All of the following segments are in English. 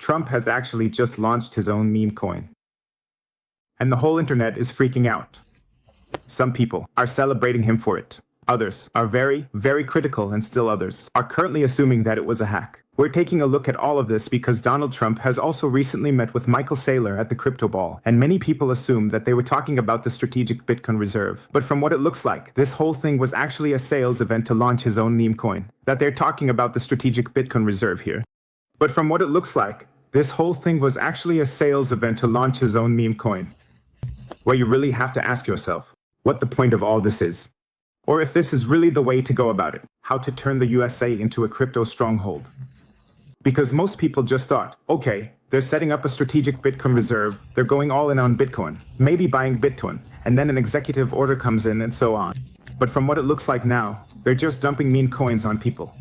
Trump has actually just launched his own meme coin. And the whole internet is freaking out. Some people are celebrating him for it. Others are very, very critical, and still others are currently assuming that it was a hack. We're taking a look at all of this because Donald Trump has also recently met with Michael Saylor at the crypto ball, and many people assumed that they were talking about the strategic Bitcoin reserve. But from what it looks like, this whole thing was actually a sales event to launch his own meme coin. That they're talking about the strategic Bitcoin reserve here. But from what it looks like, this whole thing was actually a sales event to launch his own meme coin. Where you really have to ask yourself what the point of all this is. Or if this is really the way to go about it, how to turn the USA into a crypto stronghold. Because most people just thought, okay, they're setting up a strategic Bitcoin reserve, they're going all in on Bitcoin, maybe buying Bitcoin, and then an executive order comes in and so on. But from what it looks like now, they're just dumping meme coins on people.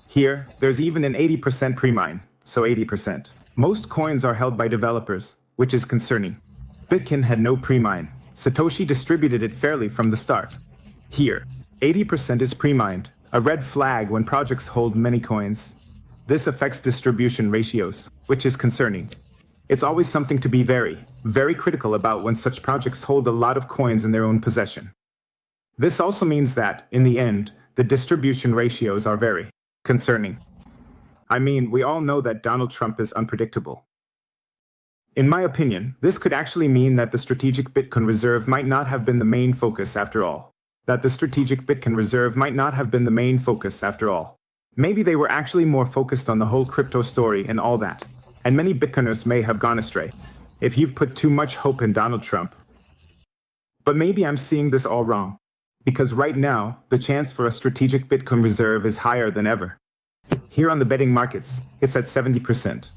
Here, there's even an 80% pre-mine, so 80%. Most coins are held by developers, which is concerning. Bitcoin had no pre-mine. Satoshi distributed it fairly from the start. Here, 80% is pre-mined, a red flag when projects hold many coins. This affects distribution ratios, which is concerning. It's always something to be very, very critical about when such projects hold a lot of coins in their own possession. This also means that, in the end, the distribution ratios are very concerning. I mean, we all know that Donald Trump is unpredictable. In my opinion, this could actually mean that the strategic Bitcoin reserve might not have been the main focus after all. Maybe they were actually more focused on the whole crypto story and all that. And many Bitcoiners may have gone astray if you've put too much hope in Donald Trump. But maybe I'm seeing this all wrong. Because right now, the chance for a strategic Bitcoin reserve is higher than ever. Here on the betting markets, it's at 70%.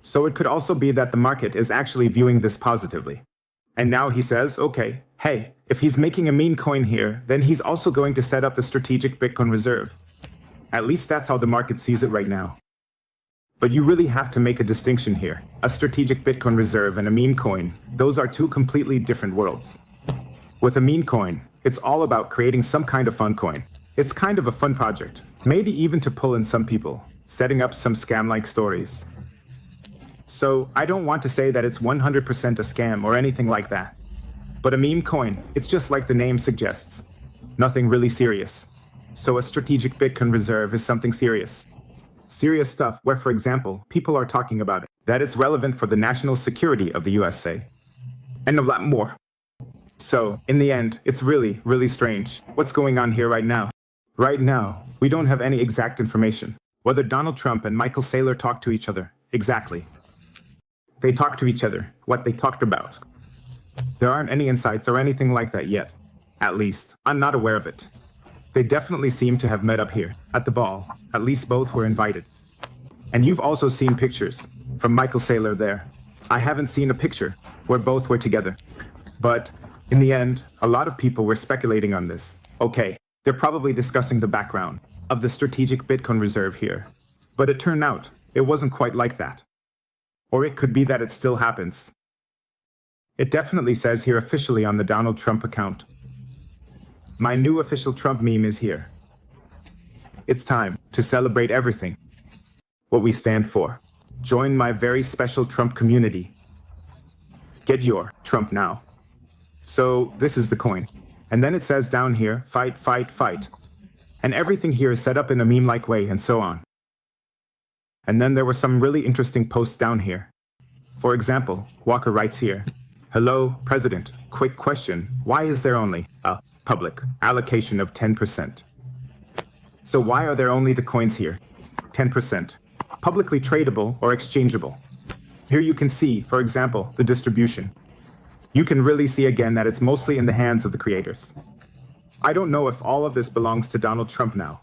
So it could also be that the market is actually viewing this positively. And now he says, okay, hey, if he's making a meme coin here, then he's also going to set up the strategic Bitcoin reserve. At least that's how the market sees it right now. But you really have to make a distinction here. A strategic Bitcoin reserve and a meme coin, those are two completely different worlds. With a meme coin, it's all about creating some kind of fun coin. It's kind of a fun project, maybe even to pull in some people, setting up some scam-like stories. So I don't want to say that it's 100% a scam or anything like that. But a meme coin, it's just like the name suggests. Nothing really serious. So a strategic Bitcoin reserve is something serious. Serious stuff where, for example, people are talking about it, that it's relevant for the national security of the USA. And a lot more. So, in the end, it's really, really strange what's going on here right now. Right now, we don't have any exact information. Whether Donald Trump and Michael Saylor talked to each other, exactly. They talked to each other, what they talked about. There aren't any insights or anything like that yet. At least, I'm not aware of it. They definitely seem to have met up here, at the ball. At least both were invited. And you've also seen pictures from Michael Saylor there. I haven't seen a picture where both were together. But, in the end, a lot of people were speculating on this. Okay, they're probably discussing the background of the strategic Bitcoin reserve here. But it turned out, it wasn't quite like that. Or it could be that it still happens. It definitely says here officially on the Donald Trump account. My new official Trump meme is here. It's time to celebrate everything. What we stand for. Join my very special Trump community. Get your Trump now. So this is the coin. And then it says down here, fight, fight, fight. And everything here is set up in a meme-like way and so on. And then there were some really interesting posts down here. For example, Walker writes here, hello, President, quick question. Why is there only a public allocation of 10%? So why are there only the coins here? 10%. Publicly tradable or exchangeable. Here you can see, for example, the distribution. You can really see again that it's mostly in the hands of the creators. I don't know if all of this belongs to Donald Trump now.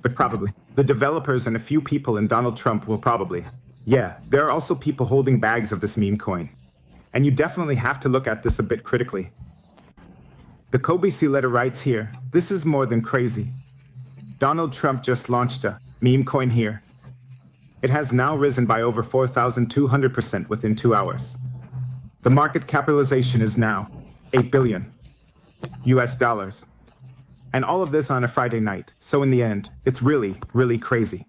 But probably. The developers and a few people in Donald Trump will probably. Yeah, there are also people holding bags of this meme coin. And you definitely have to look at this a bit critically. The Kobe C. letter writes here, this is more than crazy. Donald Trump just launched a meme coin here. It has now risen by over 4,200% within 2 hours. The market capitalization is now $8 billion US dollars. And all of this on a Friday night. So in the end, it's really, really crazy.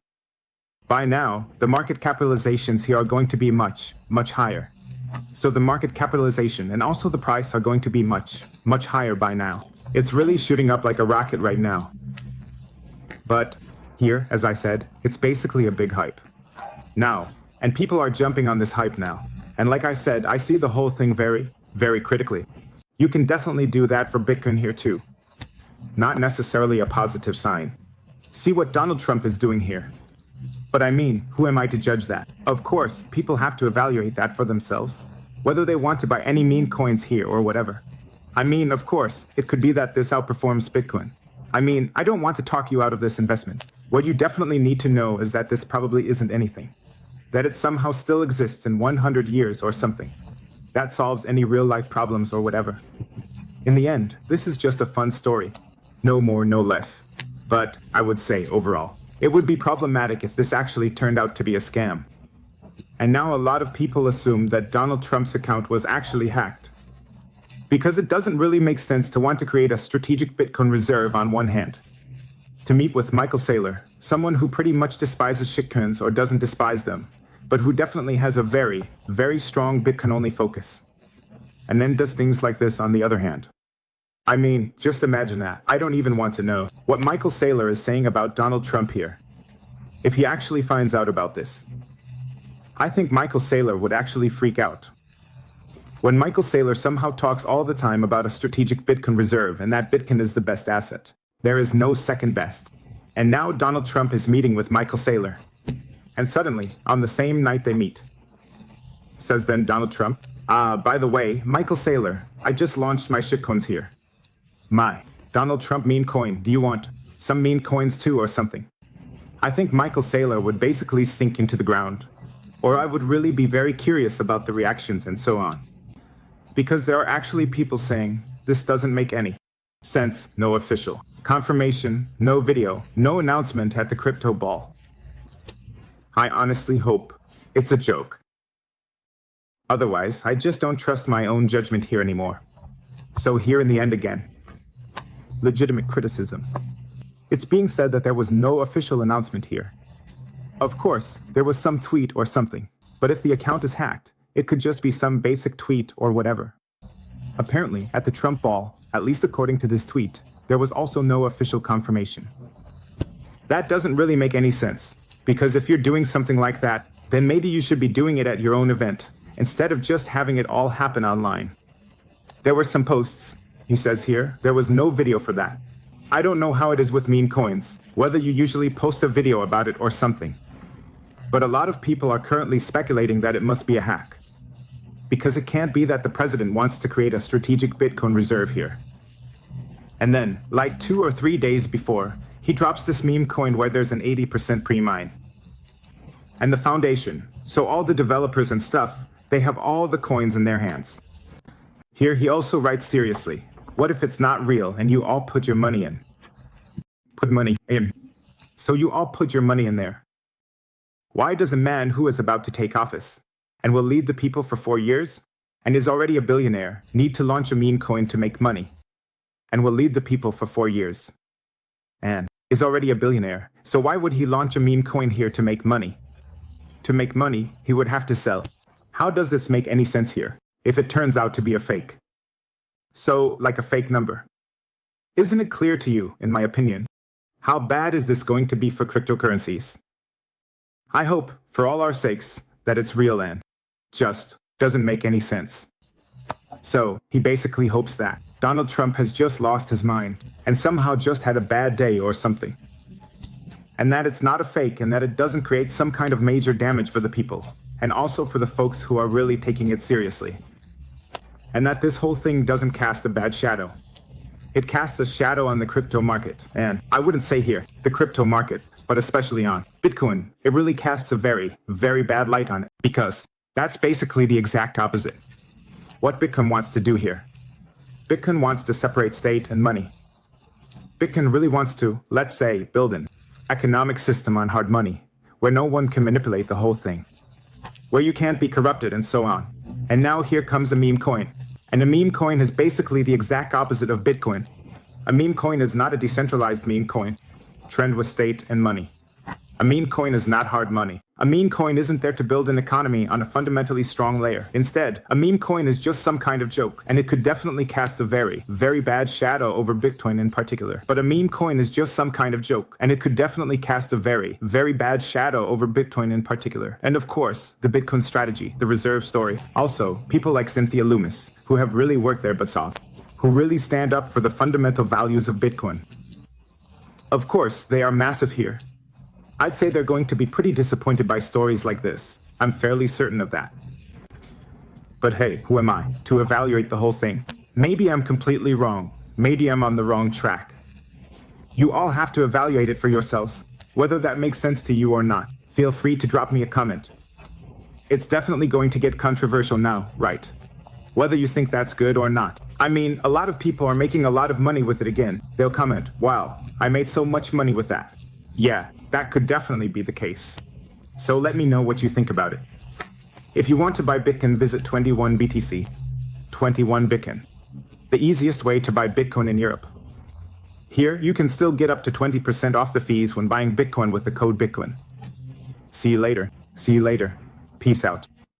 By now, the market capitalizations here are going to be much, much higher. So the market capitalization and also the price are going to be much, much higher by now. It's really shooting up like a rocket right now. But here, as I said, it's basically a big hype. Now, and people are jumping on this hype now. And like I said, I see the whole thing very, very critically. You can definitely do that for Bitcoin here too. Not necessarily a positive sign. See what Donald Trump is doing here. But I mean, who am I to judge that? Of course, people have to evaluate that for themselves, whether they want to buy any meme coins here or whatever. I mean, of course, it could be that this outperforms Bitcoin. I mean, I don't want to talk you out of this investment. What you definitely need to know is that this probably isn't anything. That it somehow still exists in 100 years or something. That solves any real-life problems or whatever. In the end, this is just a fun story. No more, no less. But I would say, overall, it would be problematic if this actually turned out to be a scam. And now a lot of people assume that Donald Trump's account was actually hacked. Because it doesn't really make sense to want to create a strategic Bitcoin reserve on one hand. To meet with Michael Saylor, someone who pretty much despises shitcoins or doesn't despise them, but who definitely has a very, very strong Bitcoin-only focus. And then does things like this on the other hand. I mean, just imagine that. I don't even want to know what Michael Saylor is saying about Donald Trump here. If he actually finds out about this. I think Michael Saylor would actually freak out. When Michael Saylor somehow talks all the time about a strategic Bitcoin reserve and that Bitcoin is the best asset. There is no second best. And now Donald Trump is meeting with Michael Saylor. And suddenly, on the same night they meet. Says then Donald Trump, by the way, Michael Saylor, I just launched my shitcoins here. My, Donald Trump meme coin, do you want some meme coins too or something? I think Michael Saylor would basically sink into the ground. Or I would really be very curious about the reactions and so on. Because there are actually people saying, this doesn't make any sense, no official confirmation, no video, no announcement at the crypto ball. I honestly hope it's a joke. Otherwise, I just don't trust my own judgment here anymore. So here in the end again. Legitimate criticism. It's being said that there was no official announcement here. Of course, there was some tweet or something, but if the account is hacked, it could just be some basic tweet or whatever. Apparently, at the Trump ball, at least according to this tweet, there was also no official confirmation. That doesn't really make any sense, because if you're doing something like that, then maybe you should be doing it at your own event, instead of just having it all happen online. There were some posts. He says here, there was no video for that. I don't know how it is with meme coins, whether you usually post a video about it or something. But a lot of people are currently speculating that it must be a hack. Because it can't be that the president wants to create a strategic Bitcoin reserve here. And then, like 2 or 3 days before, he drops this meme coin where there's an 80% pre-mine. And the foundation, so all the developers and stuff, they have all the coins in their hands. Here he also writes seriously, what if it's not real and you all put your money in? Put money in. So you all put your money in there. Why does a man who is about to take office and will lead the people for 4 years and is already a billionaire need to launch a meme coin to make money and will lead the people for 4 years and is already a billionaire? So why would he launch a meme coin here to make money? To make money, he would have to sell. How does this make any sense here if it turns out to be a fake? So, like a fake number. Isn't it clear to you, in my opinion, how bad is this going to be for cryptocurrencies? I hope, for all our sakes, that it's real and just doesn't make any sense. So, he basically hopes that Donald Trump has just lost his mind and somehow just had a bad day or something. And that it's not a fake and that it doesn't create some kind of major damage for the people, and also for the folks who are really taking it seriously. And that this whole thing doesn't cast a bad shadow. It casts a shadow on the crypto market, and I wouldn't say here, the crypto market, but especially on Bitcoin. It really casts a very, very bad light on it, because that's basically the exact opposite. What Bitcoin wants to do here. Bitcoin wants to separate state and money. Bitcoin really wants to, let's say, build an economic system on hard money, where no one can manipulate the whole thing, where you can't be corrupted and so on. And now here comes a meme coin. And a meme coin is basically the exact opposite of Bitcoin. A meme coin is not a decentralized meme coin, trend with state and money. A meme coin is not hard money. A meme coin isn't there to build an economy on a fundamentally strong layer. Instead, a meme coin is just some kind of joke, and it could definitely cast a very, very bad shadow over Bitcoin in particular. But a meme coin is just some kind of joke, and it could definitely cast a very, very bad shadow over Bitcoin in particular. And of course, the Bitcoin strategy, the reserve story. Also, people like Cynthia Loomis, who have really worked their butts off, who really stand up for the fundamental values of Bitcoin. Of course, they are massive here. I'd say they're going to be pretty disappointed by stories like this. I'm fairly certain of that. But hey, who am I to evaluate the whole thing? Maybe I'm completely wrong. Maybe I'm on the wrong track. You all have to evaluate it for yourselves, whether that makes sense to you or not. Feel free to drop me a comment. It's definitely going to get controversial now, right? Whether you think that's good or not. I mean, a lot of people are making a lot of money with it again. They'll comment, wow, I made so much money with that. Yeah, that could definitely be the case. So let me know what you think about it. If you want to buy Bitcoin, visit 21 BTC. 21 Bitcoin. The easiest way to buy Bitcoin in Europe. Here, you can still get up to 20% off the fees when buying Bitcoin with the code Bitcoin. See you later. See you later. Peace out.